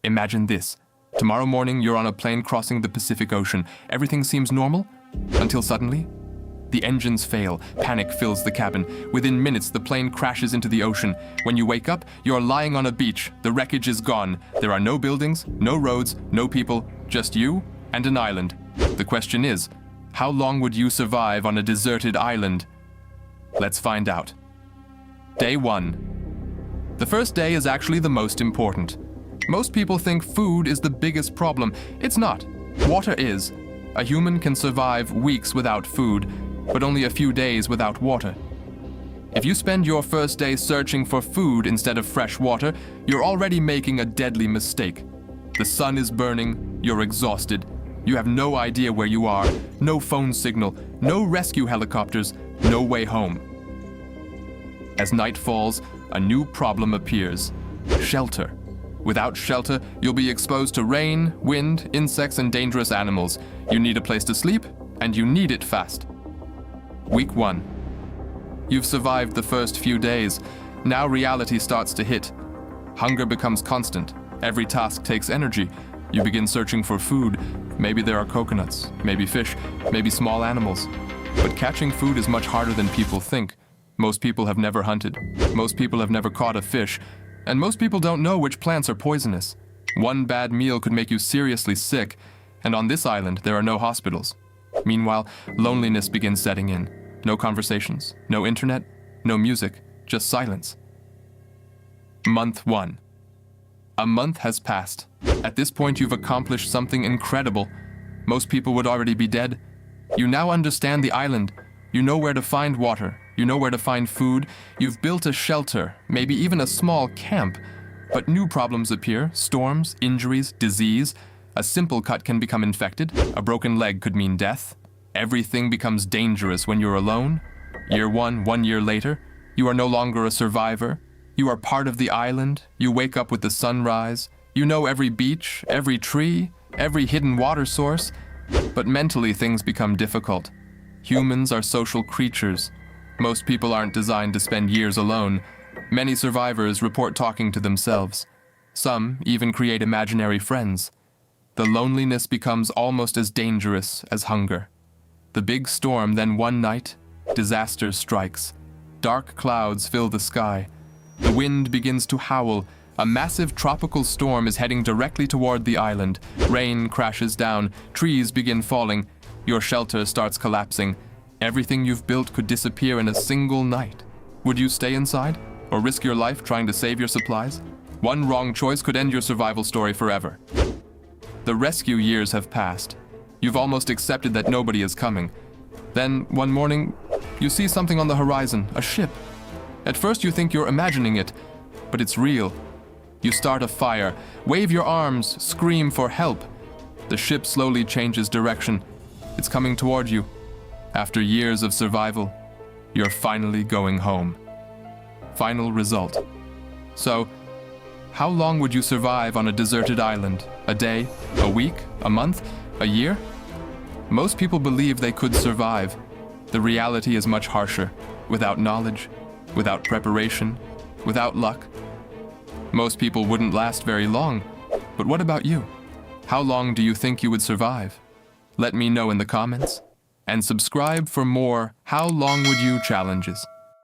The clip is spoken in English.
Imagine this. Tomorrow morning, you're on a plane crossing the Pacific Ocean. Everything seems normal, until suddenly, the engines fail. Panic fills the cabin. Within minutes, the plane crashes into the ocean. When you wake up, you're lying on a beach. The wreckage is gone. There are no buildings, no roads, no people, just you and an island. The question is, how long would you survive on a deserted island? Let's find out. Day 1. The first day is actually the most important. Most people think food is the biggest problem. It's not. Water is. A human can survive weeks without food, but only a few days without water. If you spend your first day searching for food instead of fresh water, you're already making a deadly mistake. The sun is burning, you're exhausted. You have no idea where you are, no phone signal, no rescue helicopters, no way home. As night falls, a new problem appears: shelter. Without shelter, you'll be exposed to rain, wind, insects, and dangerous animals. You need a place to sleep, and you need it fast. Week 1. You've survived the first few days. Now reality starts to hit. Hunger becomes constant. Every task takes energy. You begin searching for food. Maybe there are coconuts, maybe fish, maybe small animals. But catching food is much harder than people think. Most people have never hunted. Most people have never caught a fish. And most people don't know which plants are poisonous. One bad meal could make you seriously sick. And on this island, there are no hospitals. Meanwhile, loneliness begins setting in. No conversations, no internet, no music, just silence. Month 1. A month has passed. At this point, you've accomplished something incredible. Most people would already be dead. You now understand the island. You know where to find water. You know where to find food. You've built a shelter, maybe even a small camp. But new problems appear: storms, injuries, disease. A simple cut can become infected. A broken leg could mean death. Everything becomes dangerous when you're alone. Year 1 year later, you are no longer a survivor. You are part of the island. You wake up with the sunrise. You know every beach, every tree, every hidden water source. But mentally, things become difficult. Humans are social creatures. Most people aren't designed to spend years alone. Many survivors report talking to themselves. Some even create imaginary friends. The loneliness becomes almost as dangerous as hunger. The big storm, then one night, disaster strikes. Dark clouds fill the sky. The wind begins to howl. A massive tropical storm is heading directly toward the island. Rain crashes down. Trees begin falling. Your shelter starts collapsing. Everything you've built could disappear in a single night. Would you stay inside, or risk your life trying to save your supplies? One wrong choice could end your survival story forever. The rescue years have passed. You've almost accepted that nobody is coming. Then, one morning, you see something on the horizon, a ship. At first you think you're imagining it, but it's real. You start a fire, wave your arms, scream for help. The ship slowly changes direction. It's coming toward you. After years of survival, you're finally going home. Final result. So, how long would you survive on a deserted island? A day? A week? A month? A year? Most people believe they could survive. The reality is much harsher. Without knowledge, without preparation, without luck. Most people wouldn't last very long. But what about you? How long do you think you would survive? Let me know in the comments. And subscribe for more How Long Would You challenges.